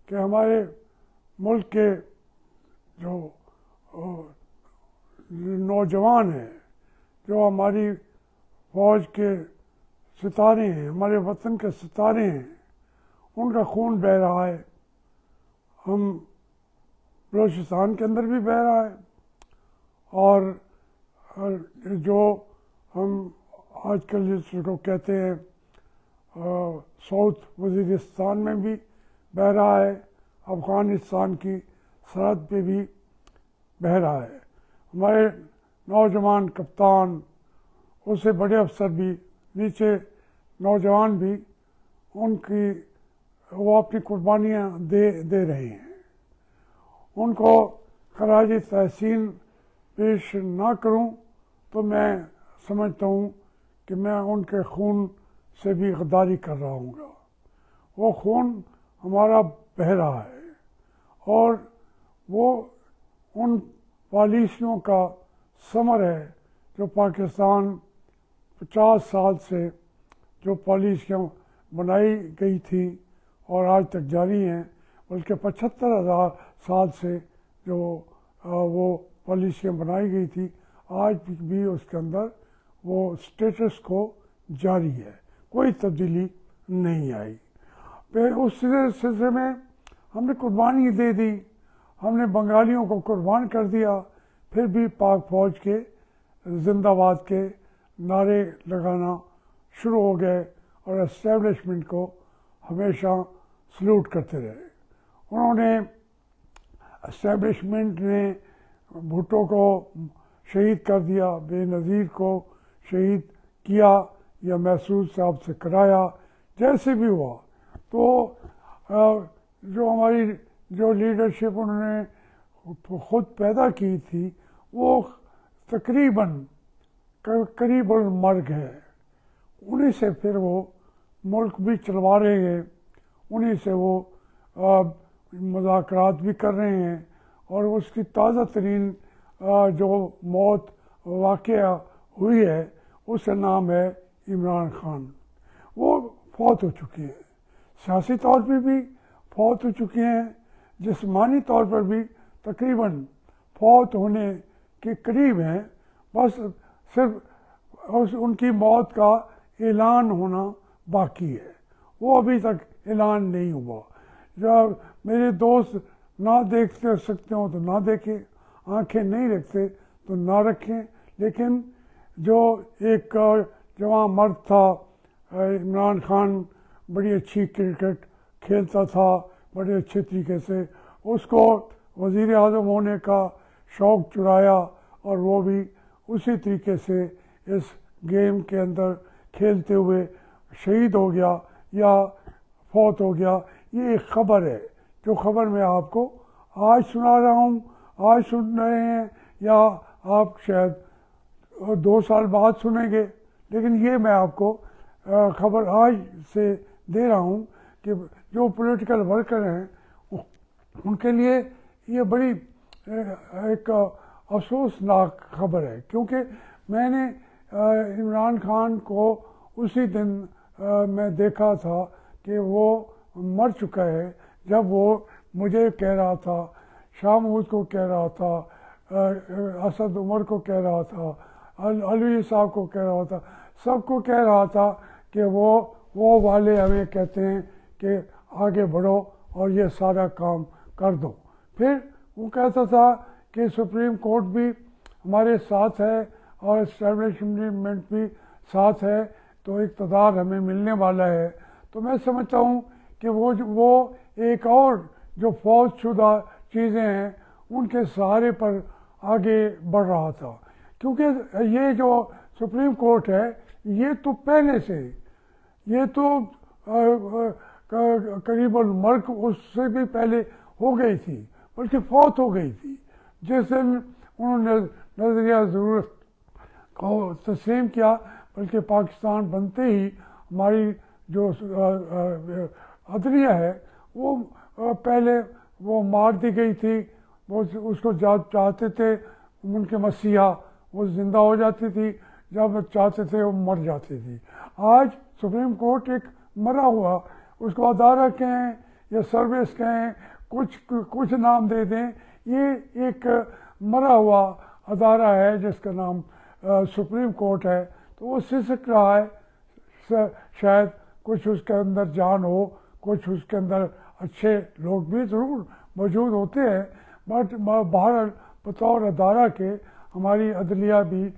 کہ ہمارے ملک کے جو نوجوان ہیں، جو ہماری فوج کے ستارے ہیں، ہمارے وطن کے ستارے ہیں، ان کا خون بہہ رہا ہے. ہم بلوچستان کے اندر بھی بہہ رہا ہے، اور جو ہم آج کل جس کو کہتے ہیں ساؤتھ وزیرستان میں بھی بہہ رہا ہے، افغانستان کی سرحد پہ بھی بہہ رہا ہے. ہمارے نوجوان کپتان، اس سے بڑے افسر بھی، نیچے نوجوان بھی، ان کی وہ اپنی قربانیاں دے رہے ہیں. ان کو خراج تحسین پیش نہ کروں تو میں سمجھتا ہوں کہ میں ان کے خون سے بھی غداری کر رہا ہوں گا. وہ خون ہمارا بہہ رہا ہے، اور وہ ان پالیسیوں کا ثمر ہے جو پاکستان 50 سال سے جو پالیسیاں بنائی گئی تھی اور آج تک جاری ہیں، بلکہ 75,000 سال سے جو وہ پالیسیاں بنائی گئی تھی، آج بھی اس کے اندر وہ اسٹیٹس کو جاری ہے، کوئی تبدیلی نہیں آئی. پھر اس سلسلے میں ہم نے قربانی دے دی، ہم نے بنگالیوں کو قربان کر دیا، پھر بھی پاک فوج کے زندہ باد کے نعرے لگانا شروع ہو گئے اور اسٹیبلشمنٹ کو ہمیشہ سلوٹ کرتے رہے. انہوں نے اسٹیبلشمنٹ نے بھٹو کو شہید کر دیا، بے نظیر کو شہید کیا یا محسود صاحب سے کرایا، جیسے بھی ہوا. تو جو ہماری جو لیڈرشپ انہوں نے خود پیدا کی تھی، وہ تقریباً قریب المرگ ہے. انہیں سے پھر وہ ملک بھی چلوا رہے ہیں، انہیں سے وہ مذاکرات بھی کر رہے ہیں، اور اس کی تازہ ترین جو موت واقعہ ہوئی ہے اس کا نام ہے عمران خان. وہ فوت ہو چکے ہیں، سیاسی طور پہ بھی فوت ہو چکے ہیں، جسمانی طور پر بھی تقریباً فوت ہونے کے قریب ہیں. بس صرف ان کی موت کا اعلان ہونا باقی ہے، وہ ابھی تک اعلان نہیں ہوا. جب میرے دوست نہ دیکھ سکتے ہوں تو نہ دیکھیں، آنکھیں نہیں رکھتے تو نہ رکھیں. لیکن جو ایک جوان مرد تھا، عمران خان بڑی اچھی کرکٹ کھیلتا تھا بڑے اچھے طریقے سے، اس کو وزیر اعظم ہونے کا شوق چڑھایا، اور وہ بھی اسی طریقے سے اس گیم کے اندر کھیلتے ہوئے شہید ہو گیا یا فوت ہو گیا. یہ ایک خبر ہے، جو خبر میں آپ کو آج سنا رہا ہوں، آج سن رہے ہیں، یا آپ شاید 2 سال بعد سنیں گے، لیکن یہ میں آپ کو خبر آج سے دے رہا ہوں کہ جو پولیٹیکل ورکر ہیں ان کے لیے یہ بڑی ایک افسوسناک خبر ہے. کیونکہ میں نے عمران خان کو اسی دن میں دیکھا تھا کہ وہ مر چکا ہے، جب وہ مجھے کہہ رہا تھا، شاہ محمود کو کہہ رہا تھا، اسد عمر کو کہہ رہا تھا، علوی صاحب کو کہہ رہا تھا، سب کو کہہ رہا تھا کہ وہ والے ہمیں کہتے ہیں کہ آگے بڑھو اور یہ سارا کام کر دو. پھر وہ کہتا تھا کہ سپریم کورٹ بھی ہمارے ساتھ ہے اور اسٹیبلشمنٹ بھی ساتھ ہے، تو اقتدار ہمیں ملنے والا ہے. تو میں سمجھتا ہوں کہ وہ ایک اور جو فوج شدہ چیزیں ہیں ان کے سہارے پر آگے بڑھ رہا تھا. کیونکہ یہ جو سپریم کورٹ ہے یہ تو پہلے سے، یہ تو قریب المرگ اس سے بھی پہلے ہو گئی تھی، بلکہ فوت ہو گئی تھی. جس دن انہوں نے نظریہ ضرورت کو تسلیم کیا، بلکہ پاکستان بنتے ہی ہماری جو عدلیہ ہے وہ پہلے وہ مار دی گئی تھی. وہ اس کو چاہتے تھے ان کے مسیحا، وہ زندہ ہو جاتی تھی، جب چاہتے تھے وہ مر جاتی تھی. آج سپریم کورٹ ایک مرا ہوا، اس کو ادارہ کہیں یا سروس کہیں، کچھ نام دے دیں، یہ ایک مرا ہوا ادارہ ہے جس کا نام سپریم کورٹ ہے، تو وہ سسک رہا ہے. شاید کچھ اس کے اندر جان ہو، کچھ اس کے اندر اچھے لوگ بھی ضرور موجود ہوتے ہیں، بٹ بہرحال بطور ادارہ کے ہماری عدلیہ بھی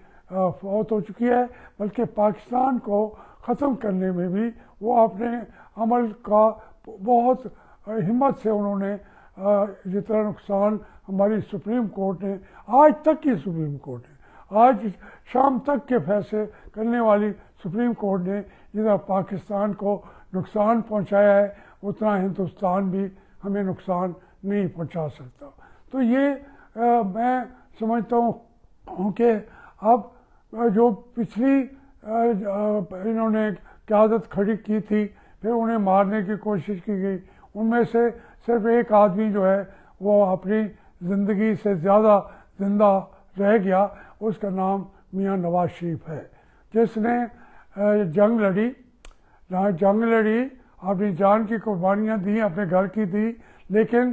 فوت ہو چکی ہے، بلکہ پاکستان کو ختم کرنے میں بھی وہ اپنے عمل کا بہت ہمت سے انہوں نے جتنا نقصان ہماری سپریم کورٹ نے، آج تک کی سپریم کورٹ نے، آج شام تک کے فیصلے کرنے والی سپریم کورٹ نے جتنا پاکستان کو نقصان پہنچایا ہے، اتنا ہندوستان بھی ہمیں نقصان نہیں پہنچا سکتا. تو یہ میں سمجھتا ہوں کہ اب جو پچھلی انہوں نے قیادت کھڑی کی تھی، پھر انہیں مارنے کی کوشش کی گئی، ان میں سے صرف ایک آدمی جو ہے وہ اپنی زندگی سے زیادہ زندہ رہ گیا، اس کا نام میاں نواز شریف ہے، جس نے جنگ لڑی، اپنی جان کی قربانیاں دیں، اپنے گھر کی دی، لیکن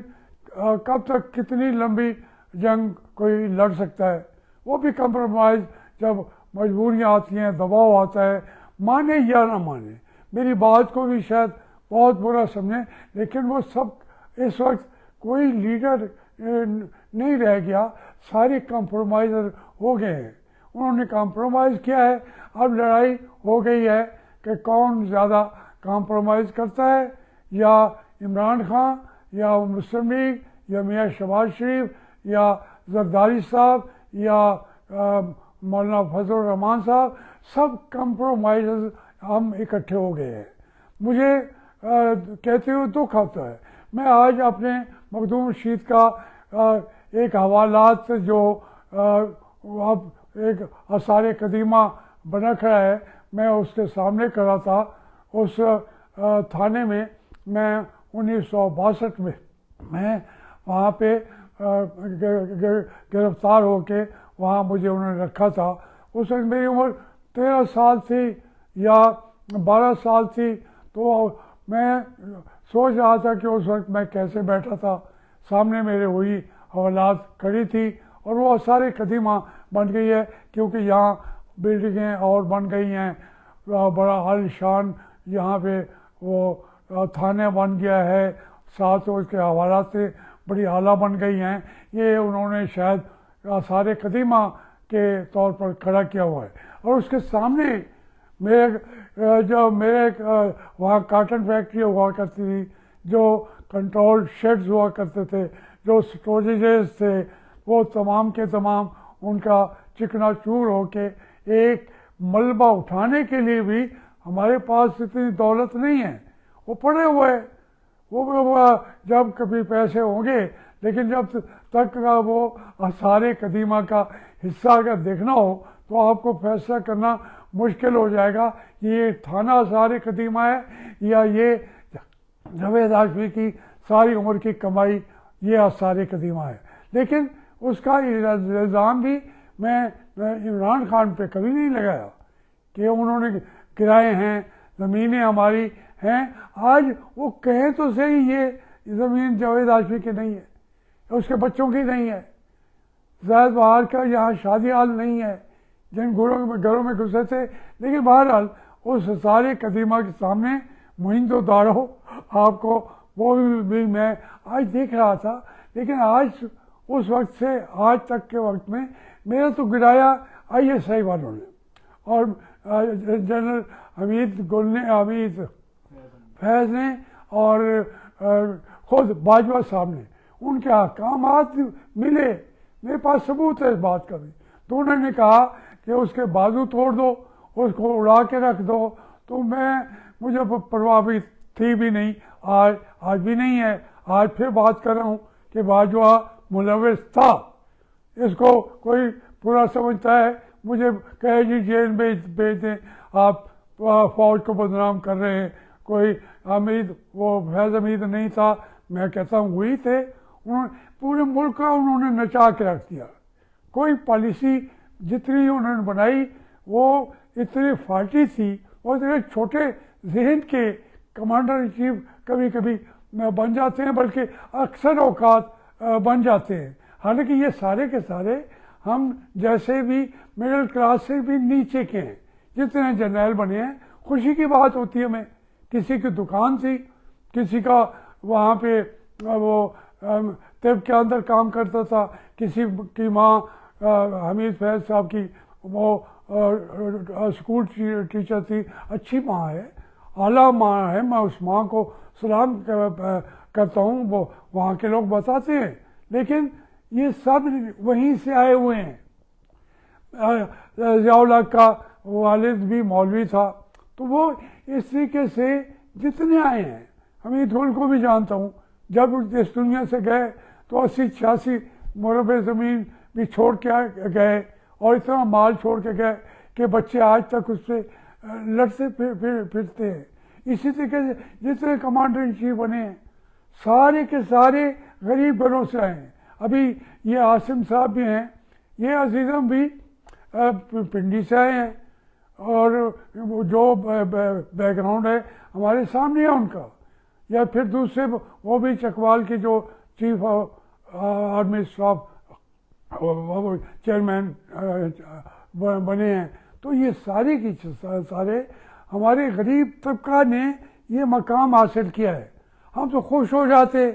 کب تک کتنی لمبی جنگ کوئی لڑ سکتا ہے؟ وہ بھی کمپرومائز، جب مجبوریاں آتی ہیں، دباؤ آتا ہے، مانے یا نہ مانے، میری بات کو بھی شاید بہت برا سمجھیں، لیکن وہ سب اس وقت کوئی لیڈر نہیں رہ گیا، سارے کمپرومائزر ہو گئے ہیں. انہوں نے کمپرومائز کیا ہے، اب لڑائی ہو گئی ہے کہ کون زیادہ کمپرومائز کرتا ہے، یا عمران خان، یا مسلم لیگ، یا میاں شہباز شریف، یا زرداری صاحب، یا مولانا فضل الرحمان صاحب، سب کمپرومائزز ہم اکٹھے ہو گئے ہیں. مجھے کہتے ہوئے دکھ آتا ہے. میں آج اپنے مخدوم رشید کا ایک حوالات جو اب ایک آثار قدیمہ بنا کھڑا ہے، میں اس کے سامنے کھڑا تھا. اس تھانے میں 1962 میں وہاں پہ گرفتار ہو کے وہاں مجھے انہوں نے رکھا تھا. اس وقت میری عمر 13 سال تھی یا 12 سال تھی. تو میں سوچ رہا تھا کہ اس وقت میں کیسے بیٹھا تھا، سامنے میرے وہی حوالات کھڑی تھی، اور وہ آثار قدیمہ بن گئی ہے، کیونکہ یہاں بلڈنگیں اور بن گئی ہیں، بڑا عالیشان یہاں پہ وہ تھانہ بن گیا ہے، ساتھ اس کے حوالات سے بڑی اعلیٰ بن گئی ہیں. یہ انہوں نے شاید آثار قدیمہ کے طور پر کھڑا کیا ہوا ہے. اور اس کے سامنے میرے وہاں کاٹن فیکٹری ہوا کرتی تھی، جو کنٹرول شیڈز ہوا کرتے تھے، جو سٹوریجز تھے، وہ تمام کے تمام ان کا چکنا چور ہو کے، ایک ملبہ اٹھانے کے لیے بھی ہمارے پاس اتنی دولت نہیں ہے. وہ پڑے ہوئے، وہ جب کبھی پیسے ہوں گے، لیکن جب تک کا وہ آثار قدیمہ کا حصہ اگر دیکھنا ہو تو آپ کو فیصلہ کرنا مشکل ہو جائے گا کہ یہ تھانہ آثار قدیمہ ہے یا یہ جاوید ہاشمی کی ساری عمر کی کمائی یہ آثار قدیمہ ہے. لیکن اس کا الزام بھی میں عمران خان پہ کبھی نہیں لگایا کہ انہوں نے گرائے ہیں، زمینیں ہماری ہیں. آج وہ کہیں تو صحیح یہ زمین جاوید ہاشمی کی نہیں ہے، اس کے بچوں کی نہیں ہے، زاہد بہار کا یہاں شادی حال نہیں ہے، جن گھروں میں گھسے تھے. لیکن بہرحال اس آثار قدیمہ کے سامنے مہند و دارو آپ کو وہ بھی میں آج دیکھ رہا تھا. لیکن آج اس وقت سے آج تک کے وقت میں میرا تو گرایا ISI والوں نے اور جنرل حمید فیض نے اور خود باجوہ صاحب نے. ان کے احکامات ملے، میرے پاس ثبوت ہے اس بات کا بھی. تو انہوں نے کہا کہ اس کے بازو توڑ دو، اس کو اڑا کے رکھ دو. تو مجھے پرواہ بھی تھی بھی نہیں، آج بھی نہیں ہے. آج پھر بات کر رہا ہوں کہ باجوہ ملوث تھا. اس کو کوئی برا سمجھتا ہے، مجھے کہے جی جیل میں بھیج دیں، آپ فوج کو بدنام کر رہے ہیں. کوئی وہ فیض حمید نہیں تھا، میں کہتا ہوں وہی تھے. پورے ملک کا انہوں نے نچا کے رکھ دیا. کوئی پالیسی جتنی انہوں نے بنائی وہ اتنی فالٹی تھی، اور اتنے چھوٹے ذہن کے کمانڈر ان چیف کبھی کبھی بن جاتے ہیں، بلکہ اکثر اوقات بن جاتے ہیں، حالانکہ یہ سارے کے سارے ہم جیسے بھی مڈل کلاس سے بھی نیچے کے ہیں، جتنے جرنیل بنے ہیں۔ خوشی کی بات ہوتی ہے ہمیں، کسی کی دکان تھی، کسی کا وہاں پہ وہ طب کے اندر کام کرتا تھا، کسی کی ماں حمید فیض صاحب کی وہ اسکول ٹیچر تھی، اچھی ماں ہے، اعلیٰ ماں ہے، میں اس ماں کو سلام کرتا ہوں، وہ وہاں کے لوگ بتاتے ہیں، لیکن یہ سب وہیں سے آئے ہوئے ہیں۔ ضیاء الحق کا والد بھی مولوی تھا، تو وہ اس طریقے سے جتنے آئے ہیں، حمید گل کو بھی جانتا ہوں، جب اس دنیا سے گئے تو 80-86 مربع زمین بھی چھوڑ کے گئے، اور اتنا مال چھوڑ کے گئے کہ بچے آج تک اس پہ لڑتے پھرتے ہیں۔ اسی طریقے سے جتنے کمانڈر ان چیف بنے ہیں سارے کے سارے غریب گھروں سے آئے ہیں۔ ابھی یہ عاصم صاحب بھی ہیں، یہ عزیزم بھی پنڈی سے آئے ہیں، اور جو بیک گراؤنڈ ہے ہمارے سامنے ہے ان کا، یا پھر دوسرے وہ بھی چکوال کے جو چیف آرمی اسٹاف چیئرمین بنے ہیں۔ تو یہ سارے کی سارے ہمارے غریب طبقہ نے یہ مقام حاصل کیا ہے۔ ہم تو خوش ہو جاتے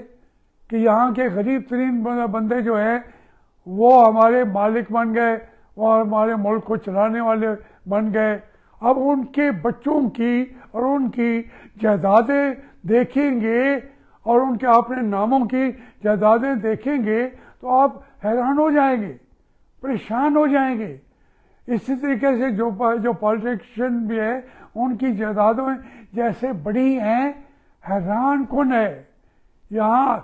کہ یہاں کے غریب ترین بندے جو ہیں وہ ہمارے مالک بن گئے، وہ ہمارے ملک کو چلانے والے بن گئے۔ اب ان کے بچوں کی اور ان کی جائیدادیں دیکھیں گے اور ان کے اپنے ناموں کی جائیدادیں دیکھیں گے تو آپ حیران ہو جائیں گے، پریشان ہو جائیں گے۔ اسی طریقے سے جو پالیٹیشین بھی ہے ان کی جائیدادیں جیسے بڑی ہیں، حیران کن ہے۔ یہاں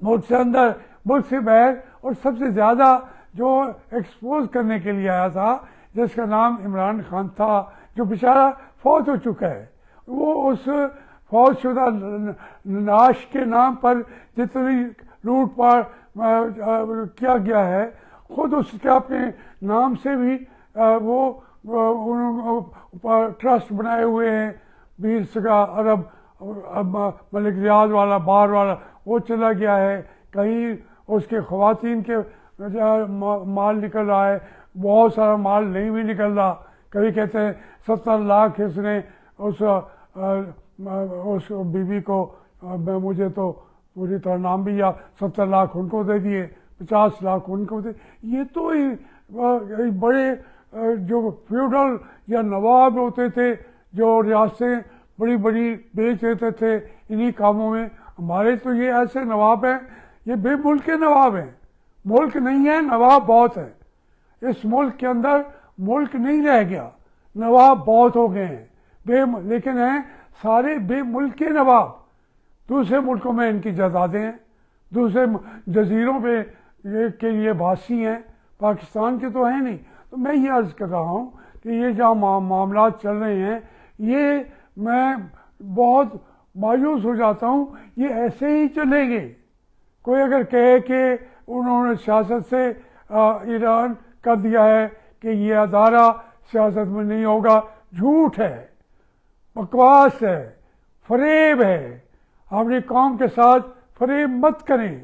ملک سے اندر، ملک سے باہر، اور سب سے زیادہ جو ایکسپوز کرنے کے لیے آیا تھا جس کا نام عمران خان تھا، جو بیچارہ فوت ہو چکا ہے، وہ اس فوت شدہ نعش کے نام پر جتنی لوٹ پاٹ کیا گیا ہے، خود اس کے اپنے نام سے بھی وہ ٹرسٹ بنائے ہوئے ہیں، 20 ارب ملک ریاض والا، بار والا وہ چلا گیا ہے، کہیں اس کے خواتین کے مال نکل رہا ہے، بہت سارا مال نہیں بھی نکل رہا۔ کبھی کہتے ہیں 70 لاکھ اس نے اس بیوی کو، مجھے تو پوری طرح نام بھی یاد، 70 لاکھ ان کو دے دیے، 50 لاکھ ان کو دے۔ یہ تو بڑے جو فیوڈل یا نواب ہوتے تھے جو ریاستیں بڑی بڑی بیچ دیتے تھے انہی کاموں میں۔ ہمارے تو یہ ایسے نواب ہیں، یہ بے ملک کے نواب ہیں، ملک نہیں ہے، نواب بہت ہے۔ اس ملک کے اندر ملک نہیں رہ گیا، نواب بہت ہو گئے ہیں، لیکن ہیں سارے بے ملک کے نواب۔ دوسرے ملکوں میں ان کی جائیدادیں ہیں، دوسرے جزیروں پہ کے لیے باسی ہیں، پاکستان کے تو ہیں نہیں۔ تو میں یہ عرض کر رہا ہوں کہ یہ جو معاملات چل رہے ہیں، یہ میں بہت مایوس ہو جاتا ہوں، یہ ایسے ہی چلیں گے۔ کوئی اگر کہے کہ انہوں نے سیاست سے ایران کر دیا ہے کہ یہ ادارہ سیاست میں نہیں ہوگا، جھوٹ ہے، بکواس ہے، فریب ہے۔ اپنی قوم کے ساتھ فریب مت کریں۔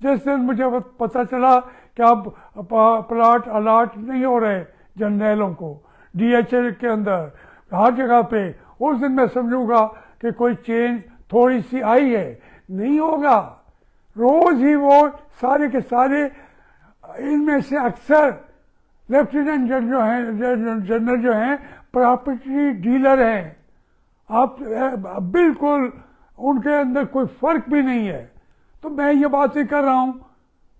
جس دن مجھے پتہ چلا کہ اب پلاٹ الاٹ نہیں ہو رہے جرنیلوں کو ڈی ایچ اے کے اندر ہر جگہ پہ، اس دن میں سمجھوں گا کہ کوئی چینج تھوڑی سی آئی ہے۔ نہیں ہوگا، روز ہی وہ سارے کے سارے، ان میں سے اکثر لیفٹیننٹ جنرل جو ہیں پراپرٹی ڈیلر ہیں۔ آپ بالکل ان کے اندر کوئی فرق بھی نہیں ہے۔ تو میں یہ باتیں کر رہا ہوں،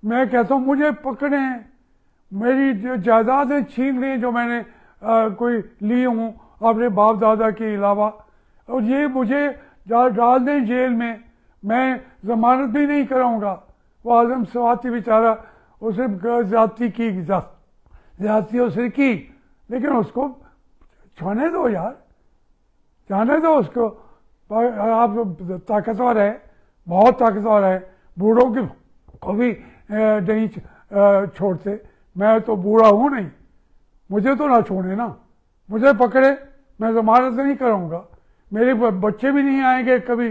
میں کہتا ہوں مجھے پکڑیں، میری جائیدادیں چھین لیں جو میں نے کوئی لی ہوں اپنے باپ دادا کے علاوہ، اور یہ مجھے ڈال دیں جیل میں ضمانت بھی نہیں کراؤں گا۔ وہ اعظم سواتی بیچارہ، اسے زیادتی اس نے کی، لیکن اس کو چھوڑنے دو یار، جانے دو اس کو۔ آپ طاقتور ہے، بہت طاقتور ہے، بوڑھوں کی کو بھی نہیں چھوڑتے۔ میں تو بوڑھا ہوں نہیں، مجھے تو نہ چھوڑے نا، مجھے پکڑے، میں ضمانت نہیں کراؤں گا۔ میرے بچے بھی نہیں آئیں گے کبھی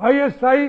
ISI